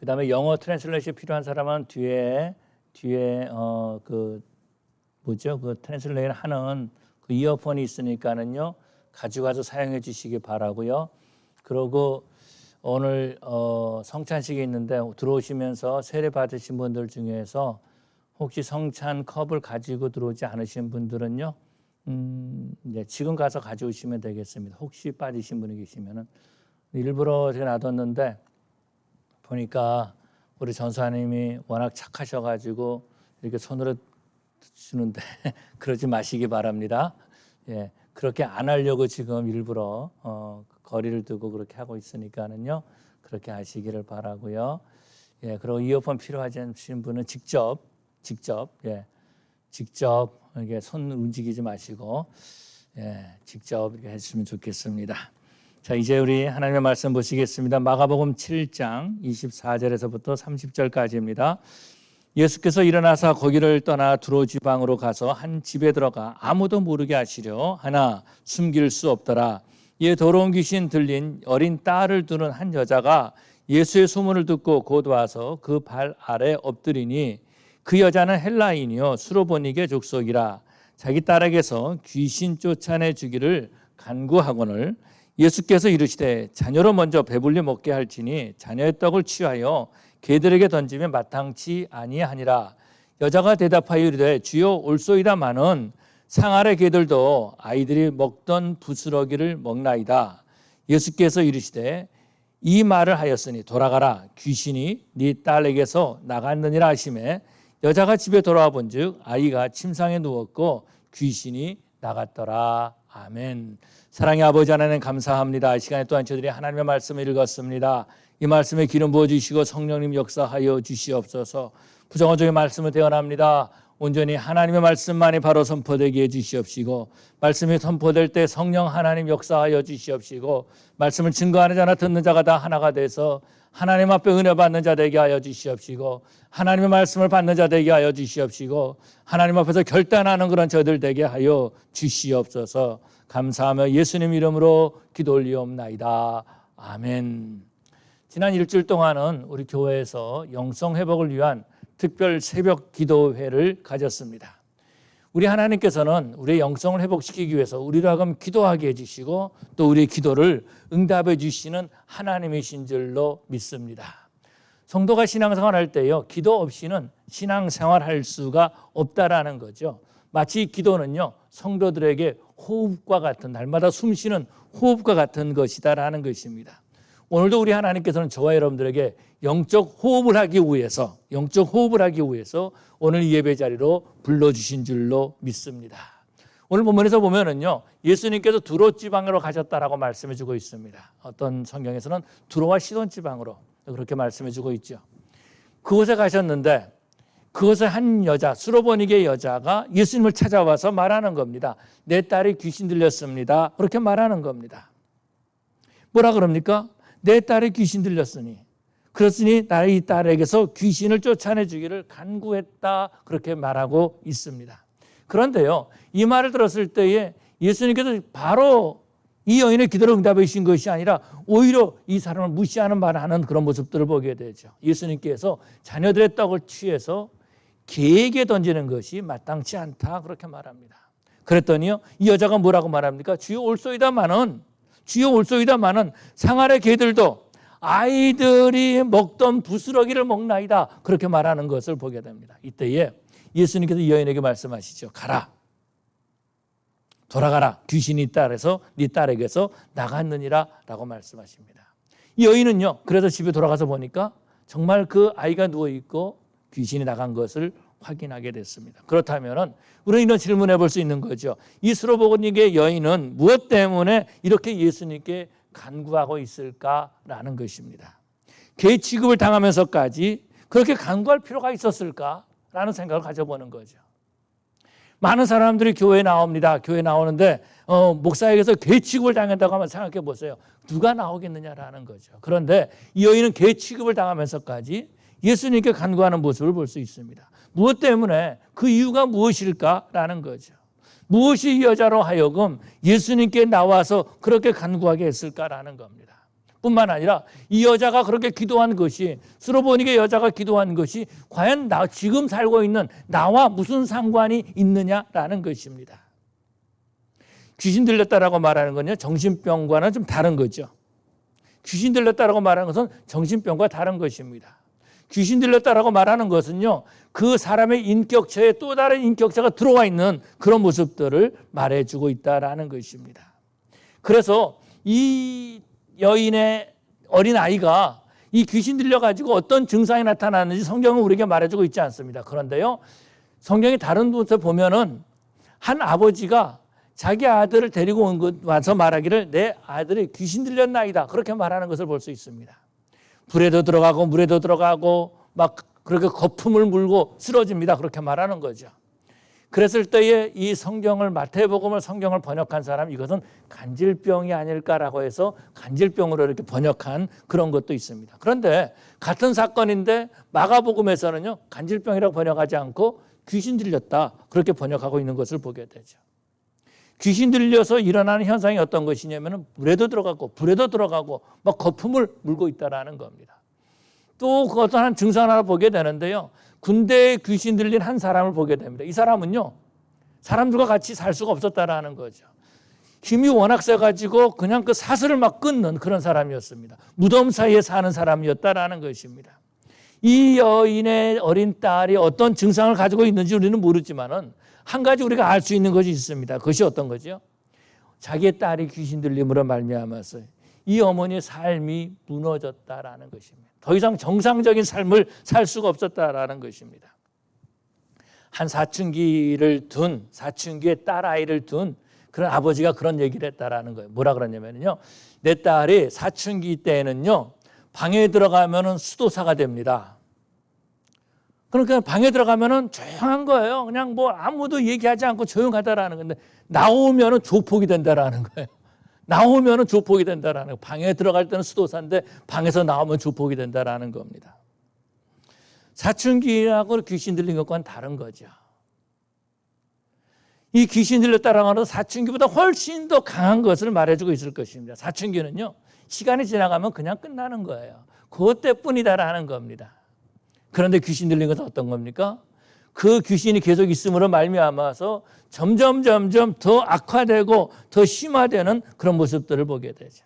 그다음에 영어 트랜슬레이션 필요한 사람은 뒤에 그 트랜슬레이션 하는 그 이어폰이 있으니까는요 가져가서 사용해 주시기 바라고요. 그리고 오늘 성찬식이 있는데 들어오시면서 세례 받으신 분들 중에서 혹시 성찬 컵을 가지고 들어오지 않으신 분들은요, 지금 가서 가져오시면 되겠습니다. 혹시 빠지신 분이 계시면은 일부러 제가 놔뒀는데 보니까 우리 전사님이 워낙 착하셔가지고 이렇게 손으로 주는데 그러지 마시기 바랍니다. 예, 그렇게 안 하려고 지금 일부러 거리를 두고 그렇게 하고 있으니까는요, 그렇게 하시기를 바라고요. 예, 그리고 이어폰 필요하신 분은 직접 이게 손 움직이지 마시고 직접 이렇게 해주시면 좋겠습니다. 자, 이제 우리 하나님의 말씀 보시겠습니다. 마가복음 7장 24절에서부터 30절까지입니다. 예수께서 일어나서 거기를 떠나 두로 지방으로 가서 한 집에 들어가 아무도 모르게 하시려 하나 숨길 수 없더라. 이에 더러운 귀신 들린 어린 딸을 두는 한 여자가 예수의 소문을 듣고 곧 와서 그 발 아래 엎드리니 그 여자는 헬라인이요 수로보니게 족속이라. 자기 딸에게서 귀신 쫓아내 주기를 간구하거늘 예수께서 이르시되 자녀로 먼저 배불리 먹게 할지니 자녀의 떡을 취하여 개들에게 던지면 마땅치 아니하니라. 여자가 대답하여 이르되 주여 올소이다마는 상 아래 개들도 아이들이 먹던 부스러기를 먹나이다. 예수께서 이르시되 이 말을 하였으니 돌아가라 귀신이 네 딸에게서 나갔느니라 하시매 여자가 집에 돌아와 본즉 아이가 침상에 누웠고 귀신이 나갔더라. 아멘. 사랑의 아버지 하나님 감사합니다. 이 시간에 또한 저희들이 하나님의 말씀을 읽었습니다. 이 말씀에 기름 부어주시고 성령님 역사하여 주시옵소서. 부정어적인 말씀을 대언합니다. 온전히 하나님의 말씀만이 바로 선포되게 해주시옵시고 말씀이 선포될 때 성령 하나님 역사하여 주시옵시고 말씀을 증거하는 자나 듣는 자가 다 하나가 돼서 하나님 앞에 은혜 받는 자 되게 하여 주시옵시고 하나님의 말씀을 받는 자 되게 하여 주시옵시고 하나님 앞에서 결단하는 그런 저들 되게 하여 주시옵소서. 감사하며 예수님 이름으로 기도 올리옵나이다. 아멘. 지난 일주일 동안은 우리 교회에서 영성 회복을 위한 특별 새벽 기도회를 가졌습니다. 우리 하나님께서는 우리의 영성을 회복시키기 위해서 우리로 하여금 기도하게 해주시고 또 우리의 기도를 응답해 주시는 하나님이신 줄로 믿습니다. 성도가 신앙생활 할 때요, 기도 없이는 신앙생활할 수가 없다라는 거죠. 마치 기도는요, 성도들에게 호흡과 같은, 날마다 숨쉬는 호흡과 같은 것이다라는 것입니다. 오늘도 우리 하나님께서는 저와 여러분들에게 영적 호흡을 하기 위해서 오늘 이 예배 자리로 불러주신 줄로 믿습니다. 오늘 본문에서 보면은요, 예수님께서 두로 지방으로 가셨다라고 말씀해 주고 있습니다. 어떤 성경에서는 두로와 시돈 지방으로 그렇게 말씀해 주고 있죠. 그곳에 가셨는데 그것을 한 여자, 수로보니게 여자가 예수님을 찾아와서 말하는 겁니다. 내 딸이 귀신 들렸습니다. 그렇게 말하는 겁니다. 뭐라 그럽니까? 내 딸이 귀신 들렸으니 그렇으니 나의 딸에게서 귀신을 쫓아내 주기를 간구했다. 그렇게 말하고 있습니다. 그런데요, 이 말을 들었을 때에 예수님께서 바로 이 여인의 기도를 응답해 주신 것이 아니라 오히려 이 사람을 무시하는 말을 하는 그런 모습들을 보게 되죠. 예수님께서 자녀들의 떡을 취해서 개에게 던지는 것이 마땅치 않다. 그렇게 말합니다. 그랬더니요, 이 여자가 뭐라고 말합니까? 주여 올소이다마는 상 아래 개들도 아이들이 먹던 부스러기를 먹나이다. 그렇게 말하는 것을 보게 됩니다. 이때에 예수님께서 이 여인에게 말씀하시죠. 가라. 돌아가라. 귀신이 딸에서 네 딸에게서 나갔느니라 라고 말씀하십니다. 이 여인은요, 그래서 집에 돌아가서 보니까 정말 그 아이가 누워있고 귀신이 나간 것을 확인하게 됐습니다. 그렇다면 우리는 이런 질문해 볼 수 있는 거죠. 이 수로보니게 여인은 무엇 때문에 이렇게 예수님께 간구하고 있을까라는 것입니다. 개 취급을 당하면서까지 그렇게 간구할 필요가 있었을까라는 생각을 가져보는 거죠. 많은 사람들이 교회에 나옵니다. 교회에 나오는데 목사에게서 개 취급을 당한다고 하면 생각해 보세요. 누가 나오겠느냐라는 거죠. 그런데 이 여인은 개 취급을 당하면서까지 예수님께 간구하는 모습을 볼 수 있습니다. 무엇 때문에 그 이유가 무엇일까라는 거죠. 무엇이 이 여자로 하여금 예수님께 나와서 그렇게 간구하게 했을까라는 겁니다. 뿐만 아니라 이 여자가 그렇게 기도한 것이, 스로보니게 여자가 기도한 것이 과연 지금 살고 있는 나와 무슨 상관이 있느냐라는 것입니다. 귀신 들렸다라고 말하는 건요, 정신병과는 좀 다른 거죠. 귀신 들렸다라고 말하는 것은 정신병과 다른 것입니다. 귀신 들렸다라고 말하는 것은요, 그 사람의 인격체에 또 다른 인격체가 들어와 있는 그런 모습들을 말해주고 있다라는 것입니다. 그래서 이 여인의 어린 아이가 이 귀신 들려가지고 어떤 증상이 나타나는지 성경은 우리에게 말해주고 있지 않습니다. 그런데요, 성경이 다른 곳에 보면은 한 아버지가 자기 아들을 데리고 와서 말하기를 내 아들이 귀신 들렸나이다, 그렇게 말하는 것을 볼 수 있습니다. 불에도 들어가고 물에도 들어가고 막 그렇게 거품을 물고 쓰러집니다, 그렇게 말하는 거죠. 그랬을 때에 이 성경을, 마태복음을 성경을 번역한 사람, 이것은 간질병이 아닐까라고 해서 간질병으로 이렇게 번역한 그런 것도 있습니다. 그런데 같은 사건인데 마가복음에서는요, 간질병이라고 번역하지 않고 귀신 들렸다, 그렇게 번역하고 있는 것을 보게 되죠. 귀신 들려서 일어나는 현상이 어떤 것이냐면 물에도 들어가고 불에도 들어가고 막 거품을 물고 있다라는 겁니다. 또 그 어떤 한 증상 하나 보게 되는데요, 군대에 귀신 들린 한 사람을 보게 됩니다. 이 사람은요, 사람들과 같이 살 수가 없었다라는 거죠. 힘이 워낙 세가지고 그냥 그 사슬을 막 끊는 그런 사람이었습니다. 무덤 사이에 사는 사람이었다라는 것입니다. 이 여인의 어린 딸이 어떤 증상을 가지고 있는지 우리는 모르지만은 한 가지 우리가 알 수 있는 것이 있습니다. 그것이 어떤 거죠? 자기의 딸이 귀신 들림으로 말미암아서 이 어머니의 삶이 무너졌다라는 것입니다. 더 이상 정상적인 삶을 살 수가 없었다라는 것입니다. 한 사춘기의 딸아이를 둔 그런 아버지가 그런 얘기를 했다라는 거예요. 뭐라 그러냐면요, 내 딸이 사춘기 때에는요, 방에 들어가면은 수도사가 됩니다. 그러니까 방에 들어가면은 조용한 거예요. 그냥 뭐 아무도 얘기하지 않고 조용하다라는 건데, 나오면은 조폭이 된다라는 거예요. 나오면은 조폭이 된다라는 거예요. 방에 들어갈 때는 수도사인데 방에서 나오면 조폭이 된다라는 겁니다. 사춘기하고 귀신 들린 것과는 다른 거죠. 이 귀신 들렸다라는 것은 사춘기보다 훨씬 더 강한 것을 말해주고 있을 것입니다. 사춘기는요, 시간이 지나가면 그냥 끝나는 거예요. 그때뿐이다라는 겁니다. 그런데 귀신 들린 것은 어떤 겁니까? 그 귀신이 계속 있음으로 말미암아서 점점 더 악화되고 더 심화되는 그런 모습들을 보게 되죠.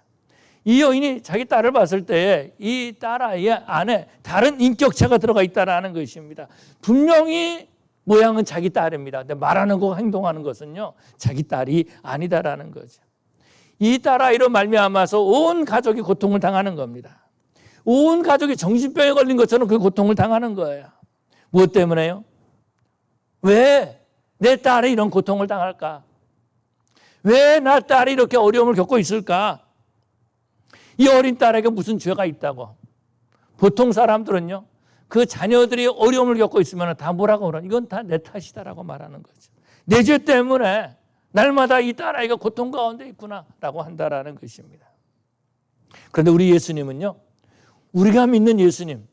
이 여인이 자기 딸을 봤을 때 이 딸아이의 안에 다른 인격체가 들어가 있다는 것입니다. 분명히 모양은 자기 딸입니다. 근데 말하는 거, 행동하는 것은요, 자기 딸이 아니다라는 거죠. 이 딸아이로 말미암아서 온 가족이 고통을 당하는 겁니다. 온 가족이 정신병에 걸린 것처럼 그 고통을 당하는 거예요. 무엇 때문에요? 왜 내 딸이 이런 고통을 당할까? 왜 나 딸이 이렇게 어려움을 겪고 있을까? 이 어린 딸에게 무슨 죄가 있다고? 보통 사람들은요, 그 자녀들이 어려움을 겪고 있으면 다 뭐라고 그러나? 이건 다 내 탓이다라고 말하는 거죠. 내 죄 때문에 날마다 이 딸아이가 고통 가운데 있구나라고 한다라는 것입니다. 그런데 우리 예수님은요, 우리가 믿는 예수님,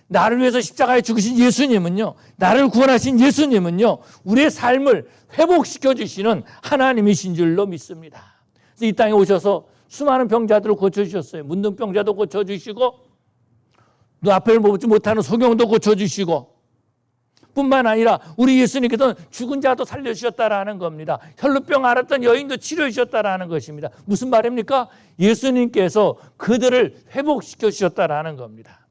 나를 위해서 십자가에 죽으신 예수님은요, 나를 구원하신 예수님은요, 우리의 삶을 회복시켜 주시는 하나님이신 줄로 믿습니다. 그래서 이 땅에 오셔서 수많은 병자들을 고쳐주셨어요. 문둥병자도 고쳐주시고, 눈앞을 보지 못하는 소경도 고쳐주시고, 뿐만 아니라 우리 예수님께서는 죽은 자도 살려주셨다라는 겁니다. 혈루병 앓았던 여인도 치료해 주셨다라는 것입니다. 무슨 말입니까? 예수님께서 그들을 회복시켜 주셨다라는 겁니다.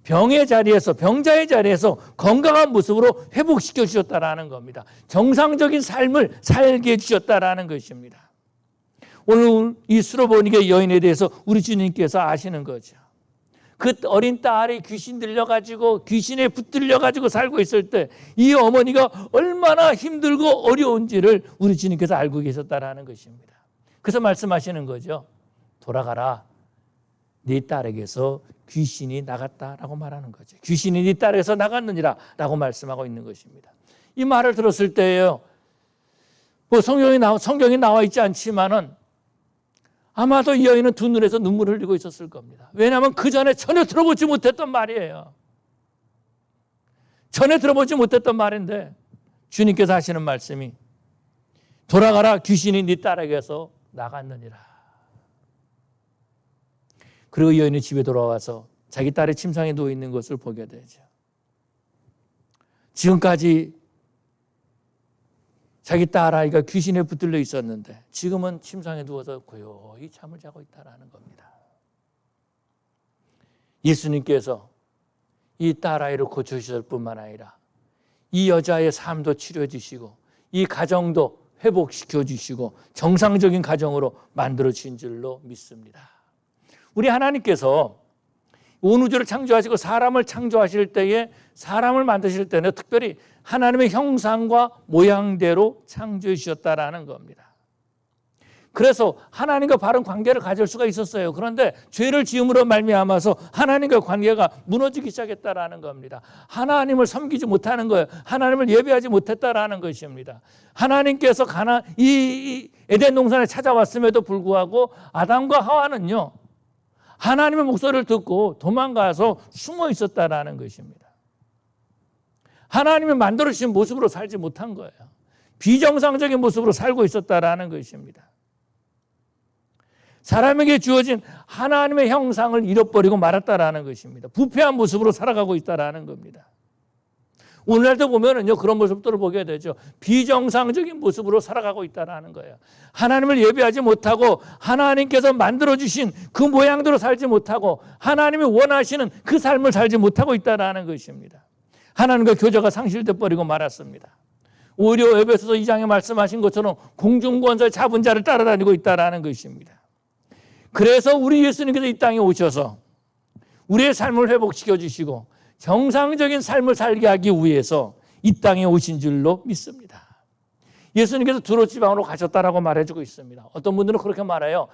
병의 자리에서, 병자의 자리에서 건강한 모습으로 회복시켜 주셨다라는 겁니다. 정상적인 삶을 살게 해주셨다라는 것입니다. 오늘 이 수로보니게 여인에 대해서 우리 주님께서 아시는 거죠. 그 어린 딸이 귀신 들려가지고, 귀신에 붙들려가지고 살고 있을 때 이 어머니가 얼마나 힘들고 어려운지를 우리 주님께서 알고 계셨다라는 것입니다. 그래서 말씀하시는 거죠. 돌아가라. 네 딸에게서 귀신이 나갔다라고 말하는 거죠. 귀신이 네 딸에게서 나갔느니라 라고 말씀하고 있는 것입니다. 이 말을 들었을 때요, 뭐 성경이 나와 있지 않지만은 아마도 이 여인은 두 눈에서 눈물을 흘리고 있었을 겁니다. 왜냐하면 그 전에 전혀 들어보지 못했던 말이에요. 전에 들어보지 못했던 말인데 주님께서 하시는 말씀이 돌아가라, 귀신이 네 딸에게서 나갔느니라. 그리고 여인이 집에 돌아와서 자기 딸의 침상에 누워 있는 것을 보게 되죠. 지금까지 자기 딸아이가 귀신에 붙들려 있었는데 지금은 침상에 누워서 고요히 잠을 자고 있다는 겁니다. 예수님께서 이 딸아이를 고쳐주실 뿐만 아니라 이 여자의 삶도 치료해 주시고 이 가정도 회복시켜 주시고 정상적인 가정으로 만들어 주신 줄로 믿습니다. 우리 하나님께서 온 우주를 창조하시고 사람을 창조하실 때에 사람을 만드실 때는 특별히 하나님의 형상과 모양대로 창조해 주셨다라는 겁니다. 그래서 하나님과 바른 관계를 가질 수가 있었어요. 그런데 죄를 지음으로 말미암아서 하나님과 관계가 무너지기 시작했다라는 겁니다. 하나님을 섬기지 못하는 거예요. 하나님을 예배하지 못했다라는 것입니다. 하나님께서 이 에덴 동산에 찾아왔음에도 불구하고 아담과 하와는요, 하나님의 목소리를 듣고 도망가서 숨어 있었다라는 것입니다. 하나님이 만들어주신 모습으로 살지 못한 거예요. 비정상적인 모습으로 살고 있었다라는 것입니다. 사람에게 주어진 하나님의 형상을 잃어버리고 말았다라는 것입니다. 부패한 모습으로 살아가고 있다라는 겁니다. 오늘날도 보면은요, 그런 모습들을 보게 되죠. 비정상적인 모습으로 살아가고 있다라는 거예요. 하나님을 예배하지 못하고 하나님께서 만들어주신 그 모양대로 살지 못하고 하나님이 원하시는 그 삶을 살지 못하고 있다라는 것입니다. 하나님과 교제가 상실돼 버리고 말았습니다. 오히려 에베소서 2장에 말씀하신 것처럼 공중권세 잡은 자를 따라다니고 있다라는 것입니다. 그래서 우리 예수님께서 이 땅에 오셔서 우리의 삶을 회복시켜 주시고 정상적인 삶을 살게 하기 위해서 이 땅에 오신 줄로 믿습니다. 예수님께서 두롯 지방으로 가셨다라고 말해주고 있습니다. 어떤 분들은 그렇게 말해요.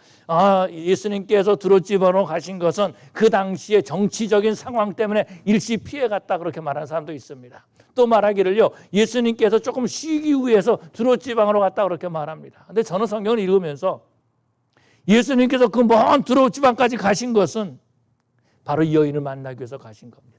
예수님께서 두롯 지방으로 가신 것은 그 당시의 정치적인 상황 때문에 일시 피해갔다, 그렇게 말하는 사람도 있습니다. 또 말하기를요, 예수님께서 조금 쉬기 위해서 두롯 지방으로 갔다, 그렇게 말합니다. 그런데 저는 성경을 읽으면서 예수님께서 그 먼 두롯 지방까지 가신 것은 바로 이 여인을 만나기 위해서 가신 겁니다.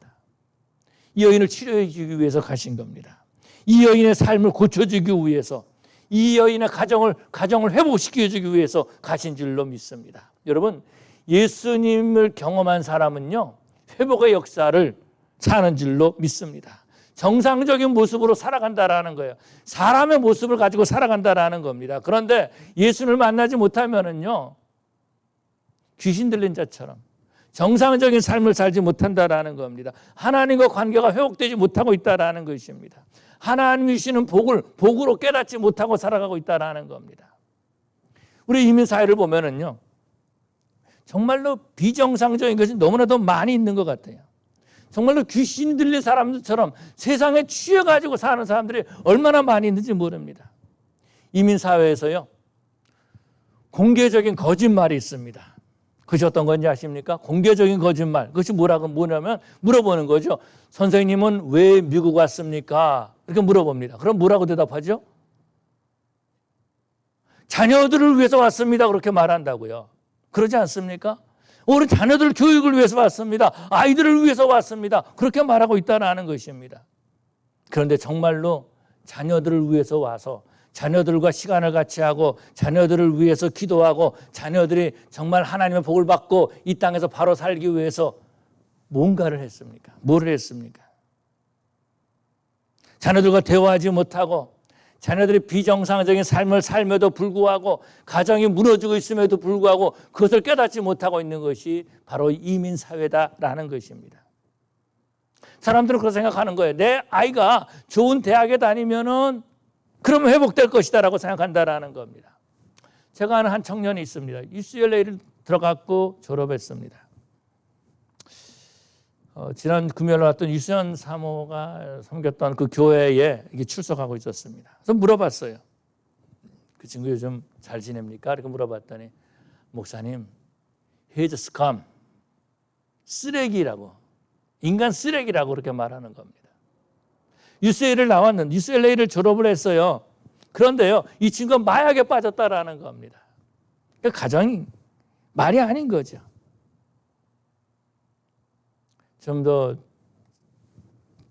이 여인을 치료해 주기 위해서 가신 겁니다. 이 여인의 삶을 고쳐주기 위해서, 이 여인의 가정을 회복시켜 주기 위해서 가신 줄로 믿습니다. 여러분, 예수님을 경험한 사람은요, 회복의 역사를 사는 줄로 믿습니다. 정상적인 모습으로 살아간다라는 거예요. 사람의 모습을 가지고 살아간다라는 겁니다. 그런데 예수를 만나지 못하면은요, 귀신 들린 자처럼 정상적인 삶을 살지 못한다라는 겁니다. 하나님과 관계가 회복되지 못하고 있다라는 것입니다. 하나님이 주시는 복으로 깨닫지 못하고 살아가고 있다라는 겁니다. 우리 이민사회를 보면은요, 정말로 비정상적인 것이 너무나도 많이 있는 것 같아요. 정말로 귀신 들린 사람들처럼 세상에 취해가지고 사는 사람들이 얼마나 많이 있는지 모릅니다. 이민사회에서요, 공개적인 거짓말이 있습니다. 그것이 어떤 건지 아십니까? 공개적인 거짓말. 그것이 뭐냐면 물어보는 거죠. 선생님은 왜 미국 왔습니까? 이렇게 물어봅니다. 그럼 뭐라고 대답하죠? 자녀들을 위해서 왔습니다, 그렇게 말한다고요. 그러지 않습니까? 우리 자녀들 교육을 위해서 왔습니다. 아이들을 위해서 왔습니다. 그렇게 말하고 있다는 것입니다. 그런데 정말로 자녀들을 위해서 와서 자녀들과 시간을 같이 하고 자녀들을 위해서 기도하고 자녀들이 정말 하나님의 복을 받고 이 땅에서 바로 살기 위해서 뭔가를 했습니까? 뭐를 했습니까? 자녀들과 대화하지 못하고 자녀들이 비정상적인 삶을 살며도 불구하고 가정이 무너지고 있음에도 불구하고 그것을 깨닫지 못하고 있는 것이 바로 이민사회다라는 것입니다. 사람들은 그렇게 생각하는 거예요. 내 아이가 좋은 대학에 다니면은 그러면 회복될 것이다라고 생각한다라는 겁니다. 제가 아는 한 청년이 있습니다. UCLA를 들어갔고 졸업했습니다. 지난 금요일 왔던 유수연 사모가 섬겼던 그 교회에 출석하고 있었습니다. 그래서 물어봤어요. 그 친구 요즘 잘 지냅니까? 이렇게 물어봤더니 목사님, he's scum, 쓰레기라고, 인간 쓰레기라고 그렇게 말하는 겁니다. UCLA를 졸업을 했어요. 그런데요, 이 친구가 마약에 빠졌다라는 겁니다. 그러니까 가정이 말이 아닌 거죠. 좀 더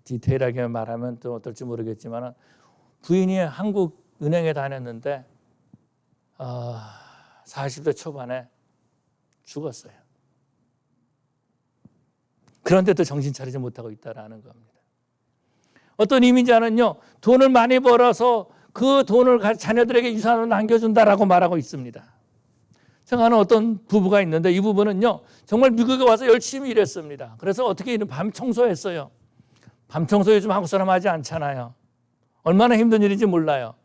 디테일하게 말하면 또 어떨지 모르겠지만 부인이 한국 은행에 다녔는데 40대 초반에 죽었어요. 그런데도 정신 차리지 못하고 있다는 겁니다. 어떤 이민자는요, 돈을 많이 벌어서 그 돈을 자녀들에게 유산으로 남겨준다라고 말하고 있습니다. 제가 아는 어떤 부부가 있는데 이 부부는요, 정말 미국에 와서 열심히 일했습니다. 그래서 어떻게 이런 밤 청소했어요. 밤 청소 요즘 한국 사람 하지 않잖아요. 얼마나 힘든 일인지 몰라요.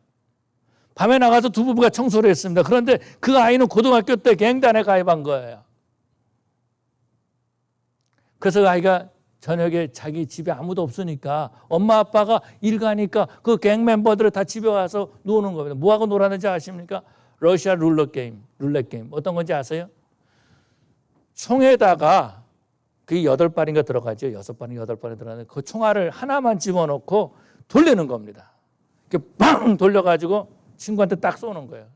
밤에 나가서 두 부부가 청소를 했습니다. 그런데 그 아이는 고등학교 때 갱단에 가입한 거예요. 그래서 그 아이가 저녁에 자기 집에 아무도 없으니까 엄마 아빠가 일 가니까 그 갱 멤버들을 다 집에 와서 노는 겁니다. 뭐하고 놀았는지 아십니까? 러시아 룰렛 게임. 어떤 건지 아세요? 총에다가 그게 8발인가 들어가죠. 6발인가 8발이 들어가는데 그 총알을 하나만 집어넣고 돌리는 겁니다. 이렇게 빵 돌려가지고 친구한테 딱 쏘는 거예요.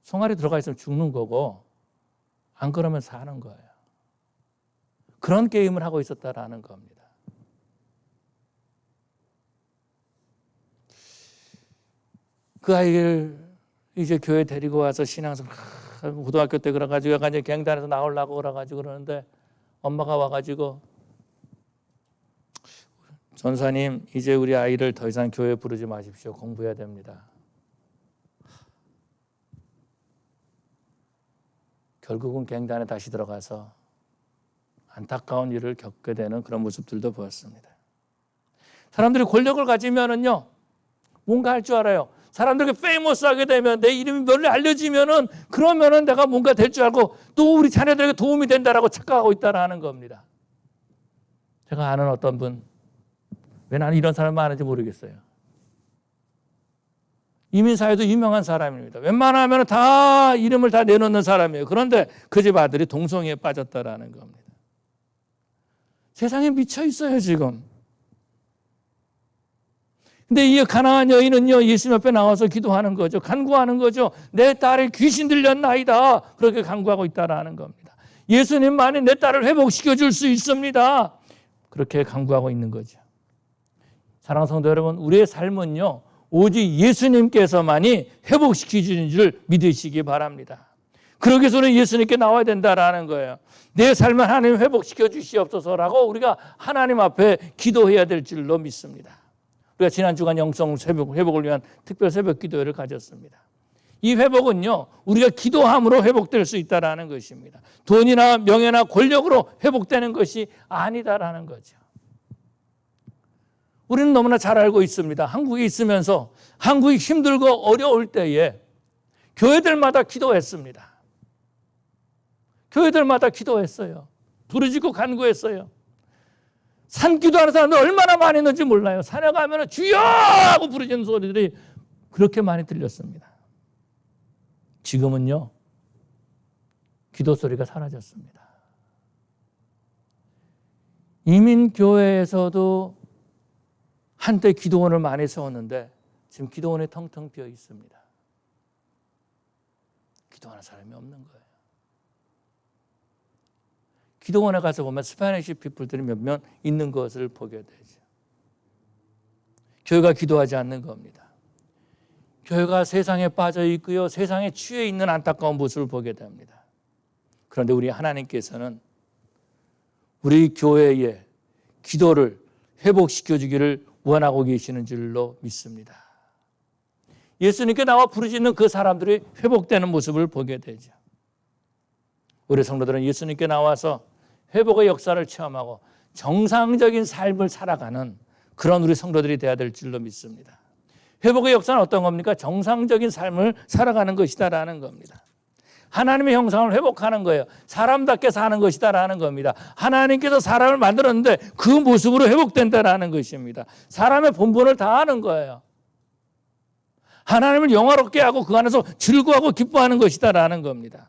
총알이 들어가 있으면 죽는 거고 안 그러면 사는 거예요. 그런 게임을 하고 있었다라는 겁니다. 그 아이를 이제 교회 데리고 와서 신앙생활 고등학교 때 그래가지고 약간 이제 갱단에서 나오려고 그래가지고 그러는데 엄마가 와가지고 전사님 이제 우리 아이를 더 이상 교회 부르지 마십시오. 공부해야 됩니다. 결국은 갱단에 다시 들어가서 안타까운 일을 겪게 되는 그런 모습들도 보였습니다. 사람들이 권력을 가지면은요, 뭔가 할 줄 알아요. 사람들에게 페이머스하게 되면 내 이름이 널리 알려지면은 그러면은 내가 뭔가 될 줄 알고 또 우리 자녀들에게 도움이 된다라고 착각하고 있다라는 겁니다. 제가 아는 어떤 분, 왜 나는 이런 사람 많은지 모르겠어요. 이민사회도 유명한 사람입니다. 웬만하면 다 이름을 다 내놓는 사람이에요. 그런데 그 집 아들이 동성애에 빠졌다라는 겁니다. 세상에 미쳐 있어요, 지금. 근데 이 가난한 여인은요, 예수님 앞에 나와서 기도하는 거죠. 간구하는 거죠. 내 딸이 귀신 들렸나이다. 그렇게 간구하고 있다라는 겁니다. 예수님만이 내 딸을 회복시켜 줄 수 있습니다. 그렇게 간구하고 있는 거죠. 사랑하는 성도 여러분, 우리의 삶은요, 오직 예수님께서만이 회복시켜 주는 줄 믿으시기 바랍니다. 그러기 위해서는 예수님께 나와야 된다라는 거예요. 내 삶을 하나님 회복시켜 주시옵소서라고 우리가 하나님 앞에 기도해야 될 줄로 믿습니다. 우리가 지난 주간 영성 회복을 위한 특별 새벽 기도회를 가졌습니다. 이 회복은요, 우리가 기도함으로 회복될 수 있다라는 것입니다. 돈이나 명예나 권력으로 회복되는 것이 아니다라는 거죠. 우리는 너무나 잘 알고 있습니다. 한국에 있으면서 한국이 힘들고 어려울 때에 교회들마다 기도했습니다. 교회들마다 기도했어요. 부르짖고 간구했어요. 산기도하는 사람들 얼마나 많이 있는지 몰라요. 산에 가면 주여 하고 부르짖는 소리들이 그렇게 많이 들렸습니다. 지금은요, 기도 소리가 사라졌습니다. 이민교회에서도 한때 기도원을 많이 세웠는데 지금 기도원이 텅텅 비어 있습니다. 기도하는 사람이 없는 거예요. 기도원에 가서 보면 스파니시 피플들이 몇몇 있는 것을 보게 되죠. 교회가 기도하지 않는 겁니다. 교회가 세상에 빠져 있고요, 세상에 취해 있는 안타까운 모습을 보게 됩니다. 그런데 우리 하나님께서는 우리 교회의 기도를 회복시켜주기를 원하고 계시는 줄로 믿습니다. 예수님께 나와 부르짖는 그 사람들이 회복되는 모습을 보게 되죠. 우리 성도들은 예수님께 나와서 회복의 역사를 체험하고 정상적인 삶을 살아가는 그런 우리 성도들이 되어야 될 줄로 믿습니다. 회복의 역사는 어떤 겁니까? 정상적인 삶을 살아가는 것이다라는 겁니다. 하나님의 형상을 회복하는 거예요. 사람답게 사는 것이다라는 겁니다. 하나님께서 사람을 만들었는데 그 모습으로 회복된다라는 것입니다. 사람의 본분을 다하는 거예요. 하나님을 영화롭게 하고 그 안에서 즐거워하고 기뻐하는 것이다라는 겁니다.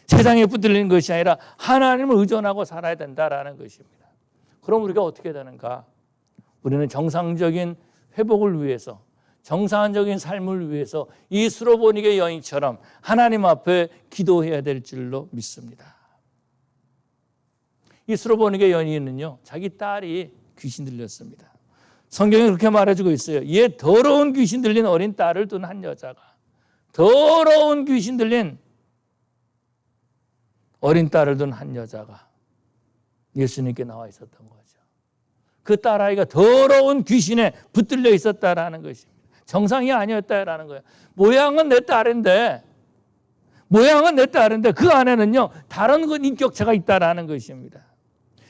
세상에 붙들리는 것이 아니라 하나님을 의존하고 살아야 된다라는 것입니다. 그럼 우리가 어떻게 되는가? 우리는 정상적인 회복을 위해서, 정상적인 삶을 위해서 이 수로보니게 여인처럼 하나님 앞에 기도해야 될 줄로 믿습니다. 이 수로보니게 여인은요, 자기 딸이 귀신 들렸습니다. 성경이 그렇게 말해주고 있어요. 얘 더러운 귀신 들린 어린 딸을 둔 한 여자가, 더러운 귀신 들린 어린 딸을 둔 한 여자가 예수님께 나와 있었던 거죠. 그 딸아이가 더러운 귀신에 붙들려 있었다라는 것입니다. 정상이 아니었다라는 거예요. 모양은 내 딸인데 그 안에는요 다른 인격체가 있다라는 것입니다.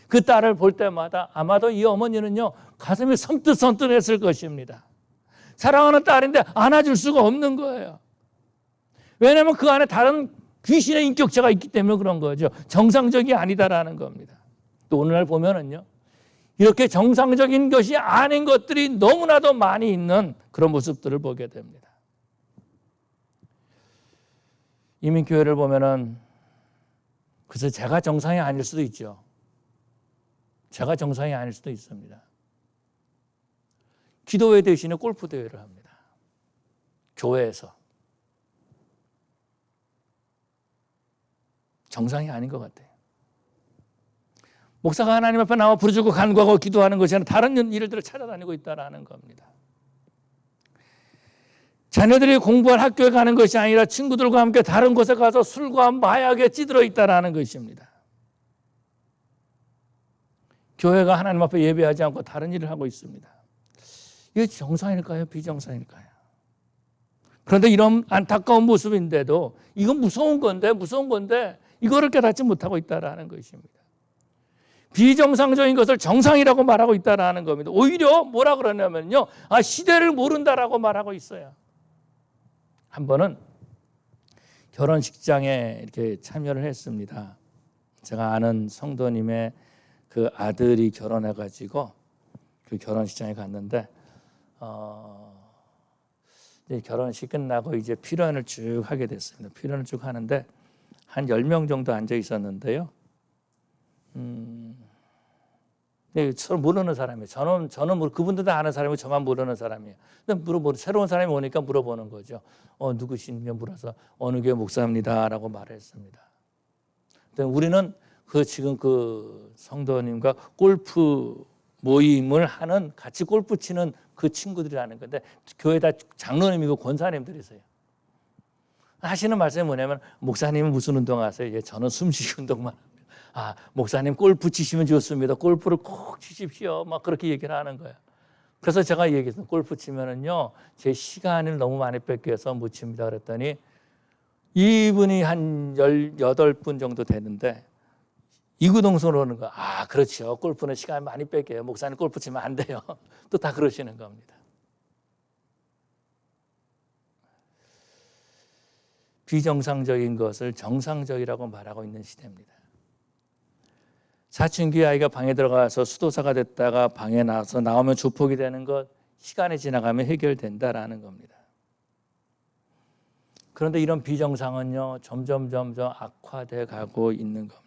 그 딸을 볼 때마다 아마도 이 어머니는요 가슴이 섬뜩섬뜩했을 것입니다. 사랑하는 딸인데 안아줄 수가 없는 거예요. 왜냐하면 그 안에 다른 귀신의 인격체가 있기 때문에 그런 거죠. 정상적이 아니다라는 겁니다. 또 오늘날 보면은요 이렇게 정상적인 것이 아닌 것들이 너무나도 많이 있는 그런 모습들을 보게 됩니다. 이민교회를 보면은 그래서 제가 정상이 아닐 수도 있죠. 제가 정상이 아닐 수도 있습니다. 기도회 대신에 골프 대회를 합니다. 교회에서. 정상이 아닌 것 같아요. 목사가 하나님 앞에 나와 부르짖고 간구하고 기도하는 것이 아니라 다른 일들을 찾아다니고 있다는 겁니다. 자녀들이 공부할 학교에 가는 것이 아니라 친구들과 함께 다른 곳에 가서 술과 마약에 찌들어 있다는 것입니다. 교회가 하나님 앞에 예배하지 않고 다른 일을 하고 있습니다. 이게 정상일까요? 비정상일까요? 그런데 이런 안타까운 모습인데도 이건 무서운 건데 이거를 깨닫지 못하고 있다는 것입니다. 비정상적인 것을 정상이라고 말하고 있다는 겁니다. 오히려 뭐라 그러냐면요. 시대를 모른다라고 말하고 있어요. 한 번은 결혼식장에 이렇게 참여를 했습니다. 제가 아는 성도님의 그 아들이 결혼해가지고 그 결혼식장에 갔는데 이제 결혼식 끝나고 이제 피로연을 쭉 하게 됐습니다. 피로연을 쭉 하는데 한 10명 정도 앉아 있었는데요. 서로 모르는 사람이에요. 저는 그분들도 아는 사람이고 저만 모르는 사람이에요. 근데 새로운 사람이 오니까 물어보는 거죠. 누구신지 물어서 어느 교회 목사입니다라고 말했습니다. 근데 우리는 지금 그 성도님과 골프 모임을 하는 같이 골프 치는 그 친구들이라는 건데 교회 다 장로님이고 권사님들이세요. 하시는 말씀이 뭐냐면 목사님은 무슨 운동하세요? 예, 저는 숨쉬기 운동만 합니다. 목사님 골프 치시면 좋습니다. 골프를 꼭 치십시오. 막 그렇게 얘기를 하는 거예요. 그래서 제가 얘기했어요. 골프 치면은요 제 시간을 너무 많이 뺏겨서 못 칩니다. 그랬더니 이분이 한 18분 정도 되는데 이구동성으로 오는 거. 그렇죠. 골프는 시간 많이 뺏겨요. 목사님 골프 치면 안 돼요. 또 다 그러시는 겁니다. 비정상적인 것을 정상적이라고 말하고 있는 시대입니다. 사춘기 아이가 방에 들어가서 수도사가 됐다가 방에 나와서 나오면 조폭이 되는 것 시간이 지나가면 해결된다라는 겁니다. 그런데 이런 비정상은요 점점 악화돼 가고 있는 겁니다.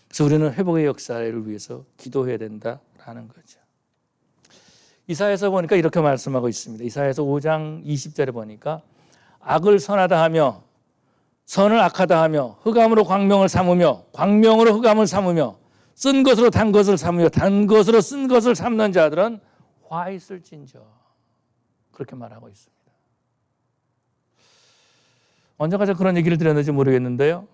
그래서 우리는 회복의 역사를 위해서 기도해야 된다라는 거죠. 이사야서 보니까 이렇게 말씀하고 있습니다. 이사야서 5장 20절에 보니까 악을 선하다 하며 선을 악하다 하며 흑암으로 광명을 삼으며 광명으로 흑암을 삼으며 쓴 것으로 단 것을 삼으며 단 것으로 쓴 것을 삼는 자들은 화 있을진저. 그렇게 말하고 있습니다. 언제가 그런 얘기를 드렸는지 모르겠는데요.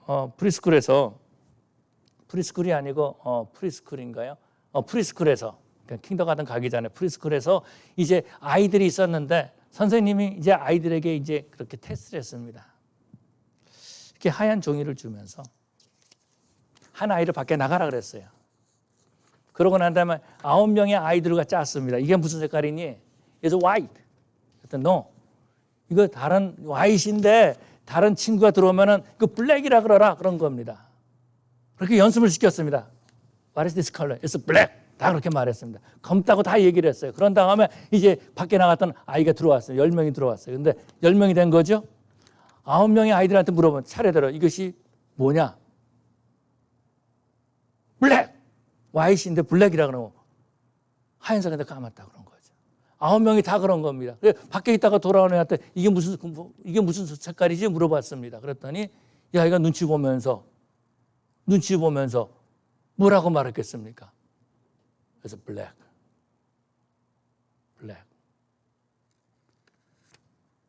프리스쿨이 아니고 프리스쿨인가요? 프리스쿨에서 킹더가든 가기 전에 프리스쿨에서 이제 아이들이 있었는데 선생님이 이제 아이들에게 이제 그렇게 테스트를 했습니다. 이렇게 하얀 종이를 주면서 한 아이를 밖에 나가라 그랬어요. 그러고 난 다음에 9명의 아이들과 짰습니다. 이게 무슨 색깔이니? It's white. 그랬더니 no. 이거 다른 white인데 다른 친구가 들어오면은 그 black이라 그러라 그런 겁니다. 그렇게 연습을 시켰습니다. What is this color? It's black. 다 그렇게 말했습니다. 검다고 다 얘기를 했어요. 그런 다음에 이제 밖에 나갔던 아이가 들어왔어요. 10명이 들어왔어요. 근데 10명이 된 거죠. 9명의 아이들한테 물어보면 차례대로 이것이 뭐냐? 블랙! 화이트인데 블랙이라 그러고 하얀색인데 까맣다 그런 거죠. 9명이 다 그런 겁니다. 밖에 있다가 돌아오는 애한테 이게 무슨 색깔이지? 물어봤습니다. 그랬더니 이 아이가 눈치 보면서 뭐라고 말했겠습니까? 그래서 블랙.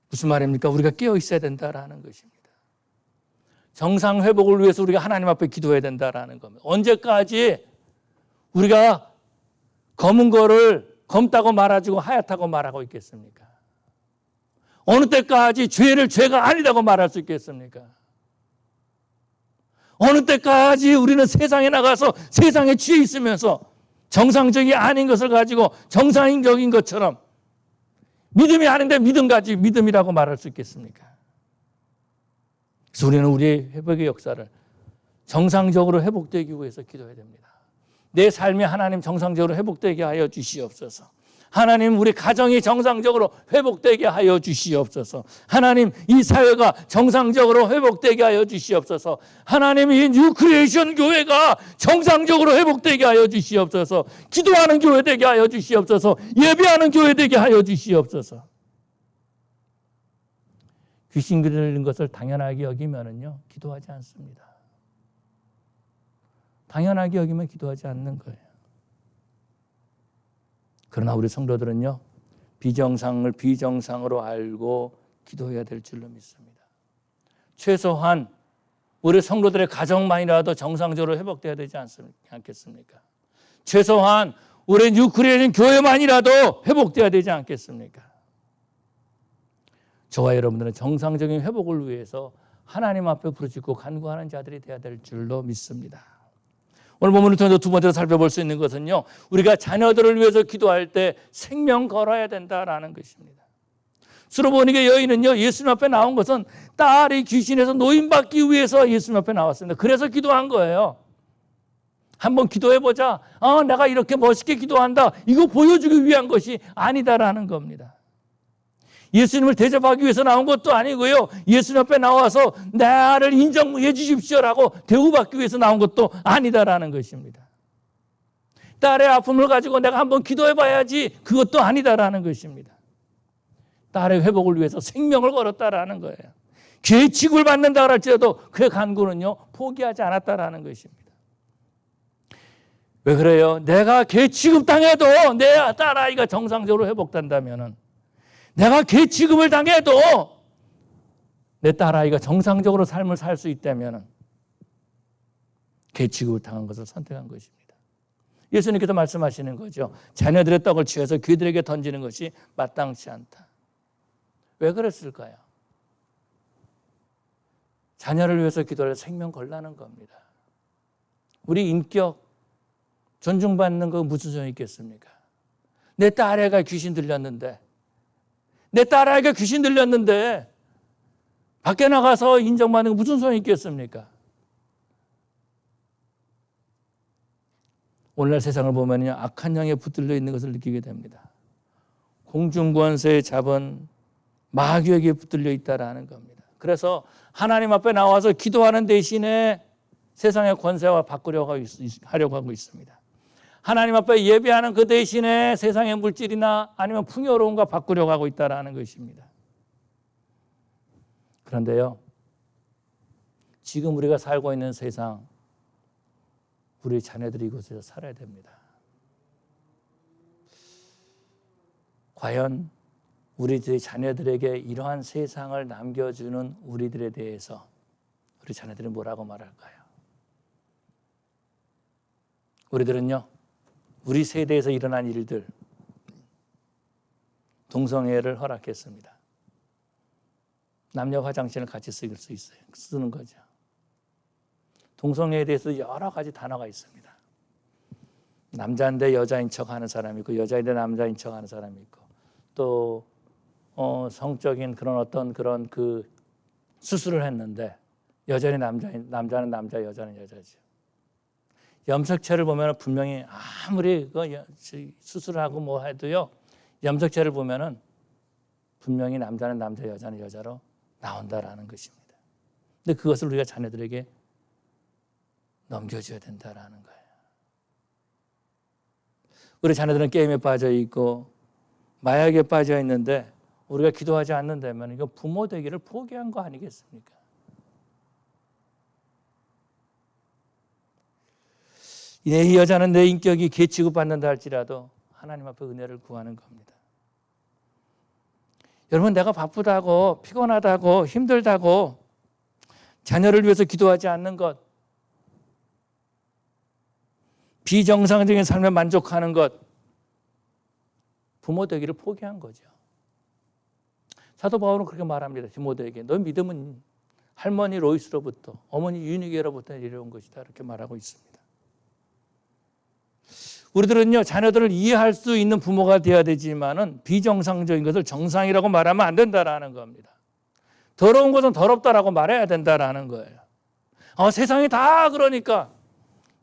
무슨 말입니까? 우리가 깨어 있어야 된다라는 것입니다. 정상 회복을 위해서 우리가 하나님 앞에 기도해야 된다라는 겁니다. 언제까지 우리가 검은 거를 검다고 말하고 하얗다고 말하고 있겠습니까? 어느 때까지 죄를 죄가 아니다고 말할 수 있겠습니까? 어느 때까지 우리는 세상에 나가서 세상에 취해 있으면서 정상적이 아닌 것을 가지고 정상적인 것처럼 믿음이 아닌데 믿음 가지고 믿음이라고 말할 수 있겠습니까? 그래서 우리는 우리의 회복의 역사를 정상적으로 회복되기 위해서 기도해야 됩니다. 내 삶이 하나님 정상적으로 회복되게 하여 주시옵소서. 하나님 우리 가정이 정상적으로 회복되게 하여 주시옵소서. 하나님 이 사회가 정상적으로 회복되게 하여 주시옵소서. 하나님 이 뉴크리에이션 교회가 정상적으로 회복되게 하여 주시옵소서. 기도하는 교회 되게 하여 주시옵소서. 예배하는 교회 되게 하여 주시옵소서. 귀신 들린 것을 당연하게 여기면은요 기도하지 않습니다. 당연하게 여기면 기도하지 않는 거예요. 그러나 우리 성도들은요 비정상을 비정상으로 알고 기도해야 될 줄로 믿습니다. 최소한 우리 성도들의 가정만이라도 정상적으로 회복돼야 되지 않겠습니까? 최소한 우리 뉴크리에이션 교회만이라도 회복돼야 되지 않겠습니까? 저와 여러분들은 정상적인 회복을 위해서 하나님 앞에 부르짖고 간구하는 자들이 되어야 될 줄로 믿습니다. 오늘 본문을 통해서 두 번째로 살펴볼 수 있는 것은요, 우리가 자녀들을 위해서 기도할 때 생명 걸어야 된다라는 것입니다. 수로보니게 여인은요, 예수님 앞에 나온 것은 딸이 귀신에서 노인받기 위해서 예수님 앞에 나왔습니다. 그래서 기도한 거예요. 한번 기도해보자. 내가 이렇게 멋있게 기도한다. 이거 보여주기 위한 것이 아니다라는 겁니다. 예수님을 대접하기 위해서 나온 것도 아니고요. 예수님 앞에 나와서 나를 인정해 주십시오라고 대우받기 위해서 나온 것도 아니다라는 것입니다. 딸의 아픔을 가지고 내가 한번 기도해 봐야지 그것도 아니다라는 것입니다. 딸의 회복을 위해서 생명을 걸었다라는 거예요. 죄의 취급을 받는다 할지라도 그의 간구는요 포기하지 않았다라는 것입니다. 왜 그래요? 내가 죄 취급당해도 내 딸아이가 정상적으로 회복된다면은, 내가 죄 취급을 당해도 내 딸아이가 정상적으로 삶을 살 수 있다면 죄 취급을 당한 것을 선택한 것입니다. 예수님께서 말씀하시는 거죠. 자녀들의 떡을 취해서 귀들에게 던지는 것이 마땅치 않다. 왜 그랬을까요? 자녀를 위해서 기도할 생명 걸라는 겁니다. 우리 인격 존중받는 거 무슨 소용이 있겠습니까? 내 딸애가 귀신 들렸는데, 내 딸아이가 귀신 들렸는데 밖에 나가서 인정받는 거 무슨 소용이 있겠습니까? 오늘날 세상을 보면요, 악한 영에 붙들려 있는 것을 느끼게 됩니다. 공중권세에 잡은 마귀에게 붙들려 있다라는 겁니다. 그래서 하나님 앞에 나와서 기도하는 대신에 세상의 권세와 바꾸려고 하려고 하고 있습니다. 하나님 앞에 예배하는 그 대신에 세상의 물질이나 아니면 풍요로움과 바꾸려고 하고 있다는 것입니다. 그런데요, 지금 우리가 살고 있는 세상, 우리 자녀들이 이곳에서 살아야 됩니다. 과연 우리들의 자녀들에게 이러한 세상을 남겨주는 우리들에 대해서 우리 자녀들이 뭐라고 말할까요? 우리들은요, 우리 세대에서 일어난 일들, 동성애를 허락했습니다. 남녀 화장실을 같이 쓸 수 있어요. 쓰는 거죠. 동성애에 대해서 여러 가지 단어가 있습니다. 남자인데 여자인 척 하는 사람이 있고, 여자인데 남자인 척 하는 사람이 있고, 또 성적인 그런 어떤 그런 그 수술을 했는데 여자는 남자, 여자는 여자죠. 염색체를 보면 분명히 아무리 수술을 하고 뭐 해도요, 염색체를 보면은 분명히 남자는 남자, 여자는 여자로 나온다라는 것입니다. 근데 그것을 우리가 자녀들에게 넘겨줘야 된다라는 거예요. 우리 자녀들은 게임에 빠져 있고 마약에 빠져 있는데 우리가 기도하지 않는다면 이거 부모 되기를 포기한 거 아니겠습니까? 이 여자는 내 인격이 개 취급받는다 할지라도 하나님 앞에 은혜를 구하는 겁니다. 여러분, 내가 바쁘다고 피곤하다고 힘들다고 자녀를 위해서 기도하지 않는 것, 비정상적인 삶에 만족하는 것, 부모 되기를 포기한 거죠. 사도 바울은 그렇게 말합니다. 디모데에게 너 믿음은 할머니 로이스로부터 어머니 유니게로부터 내려온 것이다 이렇게 말하고 있습니다. 우리들은요 자녀들을 이해할 수 있는 부모가 되어야 되지만은 비정상적인 것을 정상이라고 말하면 안 된다라는 겁니다. 더러운 것은 더럽다라고 말해야 된다라는 거예요. 세상이 다 그러니까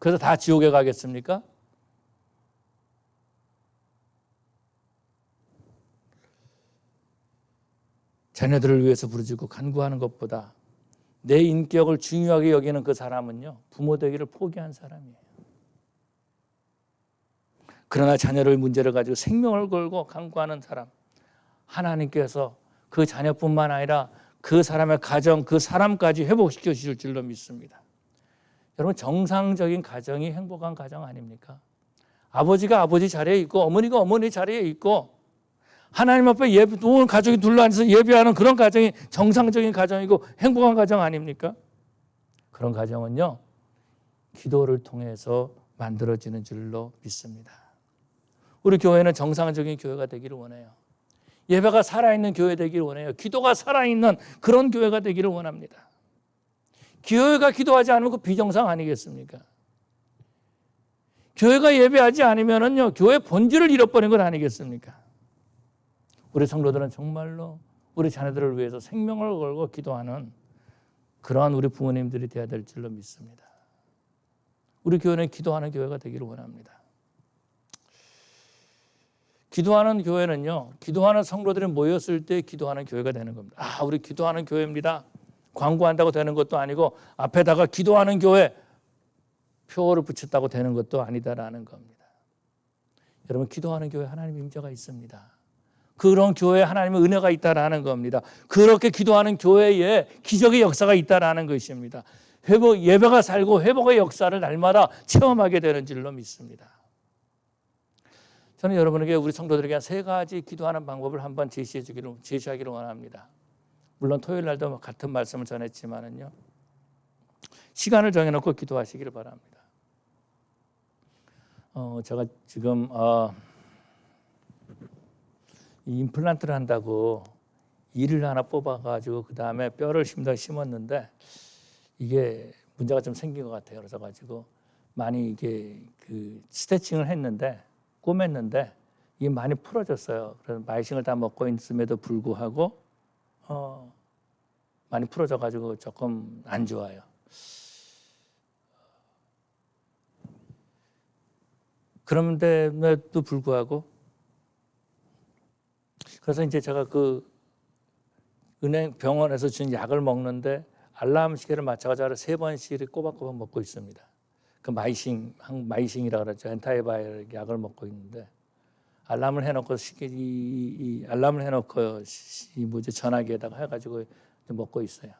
그래서 다 지옥에 가겠습니까? 자녀들을 위해서 부르짖고 간구하는 것보다 내 인격을 중요하게 여기는 그 사람은요 부모 되기를 포기한 사람이에요. 그러나 자녀를 문제를 가지고 생명을 걸고 간구하는 사람, 하나님께서 그 자녀뿐만 아니라 그 사람의 가정, 그 사람까지 회복시켜 주실 줄로 믿습니다. 여러분 정상적인 가정이 행복한 가정 아닙니까? 아버지가 아버지 자리에 있고 어머니가 어머니 자리에 있고 하나님 앞에 온 가족이 둘러앉아서 예배하는 그런 가정이 정상적인 가정이고 행복한 가정 아닙니까? 그런 가정은요 기도를 통해서 만들어지는 줄로 믿습니다. 우리 교회는 정상적인 교회가 되기를 원해요. 예배가 살아있는 교회 되기를 원해요. 기도가 살아있는 그런 교회가 되기를 원합니다. 교회가 기도하지 않으면 그 비정상 아니겠습니까? 교회가 예배하지 않으면요 교회 본질을 잃어버린 것 아니겠습니까? 우리 성도들은 정말로 우리 자녀들을 위해서 생명을 걸고 기도하는 그러한 우리 부모님들이 되어야 될 줄로 믿습니다. 우리 교회는 기도하는 교회가 되기를 원합니다. 기도하는 교회는요 기도하는 성도들이 모였을 때 기도하는 교회가 되는 겁니다. 우리 기도하는 교회입니다. 광고한다고 되는 것도 아니고 앞에다가 기도하는 교회 표를 붙였다고 되는 것도 아니다라는 겁니다. 여러분 기도하는 교회 하나님의 임재가 있습니다. 그런 교회에 하나님의 은혜가 있다라는 겁니다. 그렇게 기도하는 교회에 기적의 역사가 있다라는 것입니다. 예배가 살고 회복의 역사를 날마다 체험하게 되는 줄로 믿습니다. 저는 여러분에게 우리 성도들에게 세 가지 기도하는 방법을 한번 제시하기를 원합니다. 물론 토요일 날도 같은 말씀을 전했지만은요. 시간을 정해놓고 기도하시기를 바랍니다. 제가 지금 임플란트를 한다고 이를 하나 뽑아가지고 그 다음에 뼈를 심었는데 이게 문제가 좀 생긴 것 같아요. 그래서 가지고 많이 이게 그 스태칭을 했는데 꼬맸는데 이게 많이 풀어졌어요. 그래서 마이싱을 다 먹고 있음에도 불구하고 많이 풀어져가지고 조금 안 좋아요. 그런데도 불구하고 그래서 이제 제가 그 병원에서 준 약을 먹는데 알람 시계를 맞춰가지고 3번씩 꼬박꼬박 먹고 있습니다. 그 마이싱이라고 그러죠. 엔타이바이럴 약을 먹고 있는데 알람을 해놓고 알람을 해놓고 전화기에다가 해가지고 먹고 있어요.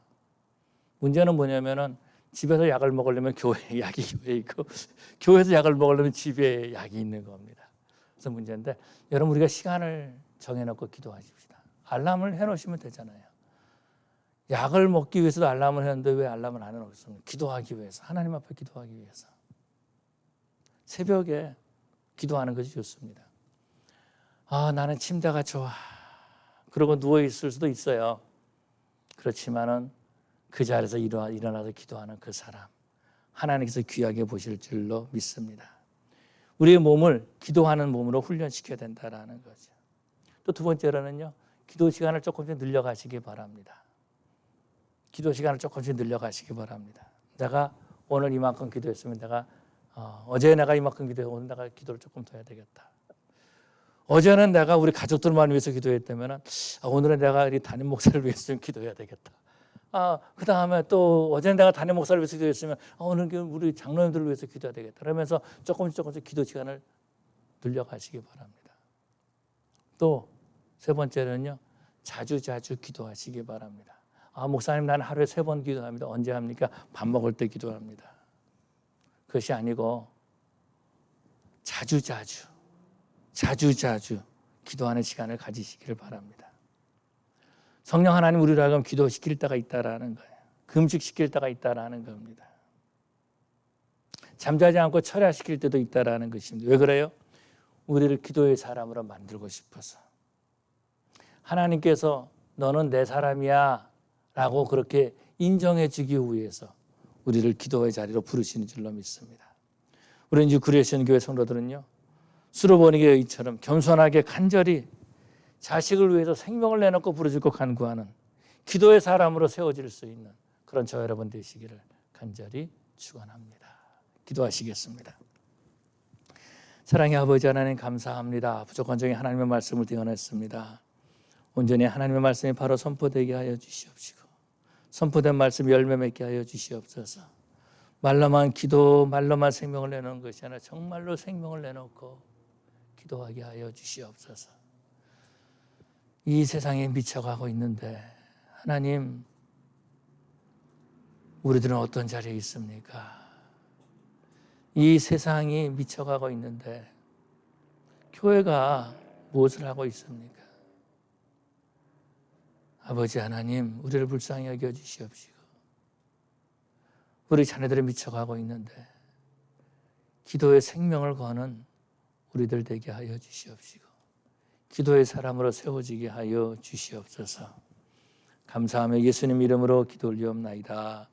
문제는 뭐냐면은 집에서 약을 먹으려면 교회에 약이 있고 교회에서 약을 먹으려면 집에 약이 있는 겁니다. 그래서 문제인데 여러분 우리가 시간을 정해놓고 기도하십시다. 알람을 해놓으시면 되잖아요. 약을 먹기 위해서도 알람을 했는데 왜 알람을 안 해놓습니까? 기도하기 위해서, 하나님 앞에 기도하기 위해서. 새벽에 기도하는 것이 좋습니다. 나는 침대가 좋아. 그러고 누워있을 수도 있어요. 그렇지만은 그 자리에서 일어나서 기도하는 그 사람, 하나님께서 귀하게 보실 줄로 믿습니다. 우리의 몸을 기도하는 몸으로 훈련시켜야 된다는 거죠. 또 두 번째로는요, 기도 시간을 조금씩 늘려가시기 바랍니다. 기도 시간을 조금씩 늘려가시기 바랍니다. 내가 오늘 이만큼 기도했으면 어제 내가 이만큼 기도했고 오늘 내가 기도를 조금 더 해야 되겠다. 어제는 내가 우리 가족들만 위해서 기도했다면 오늘은 내가 우리 담임 목사를 위해서 기도해야 되겠다. 그 다음에 또 어제는 내가 담임 목사를 위해서 기도했으면 오늘은 우리 장로님들을 위해서 기도해야 되겠다. 그러면서 조금씩 기도 시간을 늘려가시기 바랍니다. 또 세 번째는요, 자주 기도하시기 바랍니다. 목사님 나는 하루에 3번 기도합니다. 언제 합니까? 밥 먹을 때 기도합니다. 그것이 아니고 자주 기도하는 시간을 가지시기를 바랍니다. 성령 하나님 우리를 하여금 기도시킬 때가 있다라는 거예요. 금식시킬 때가 있다라는 겁니다. 잠자지 않고 철야시킬 때도 있다라는 것입니다. 왜 그래요? 우리를 기도의 사람으로 만들고 싶어서. 하나님께서 너는 내 사람이야 라고 그렇게 인정해 주기 위해서 우리를 기도의 자리로 부르시는 줄로 믿습니다. 우리 이제 구레시온 교회 성도들은요, 수로보니게처럼 겸손하게 간절히 자식을 위해서 생명을 내놓고 부르짖고 간구하는 기도의 사람으로 세워질 수 있는 그런 저 여러분 되시기를 간절히 축원합니다. 기도하시겠습니다. 사랑의 아버지 하나님 감사합니다. 부족한 중에 하나님의 말씀을 대언했습니다. 온전히 하나님의 말씀이 바로 선포되게 하여 주시옵시고 선포된 말씀 열매 맺게 하여 주시옵소서. 말로만 기도, 말로만 생명을 내놓는 것이 아니라 정말로 생명을 내놓고 기도하게 하여 주시옵소서. 이 세상에 미쳐가고 있는데 하나님, 우리들은 어떤 자리에 있습니까? 이 세상이 미쳐가고 있는데 교회가 무엇을 하고 있습니까? 아버지 하나님, 우리를 불쌍히 여겨주시옵시고 우리 자녀들이 미쳐가고 있는데 기도의 생명을 거는 우리들 되게 하여 주시옵시고 기도의 사람으로 세워지게 하여 주시옵소서. 감사하며 예수님 이름으로 기도 올리옵나이다.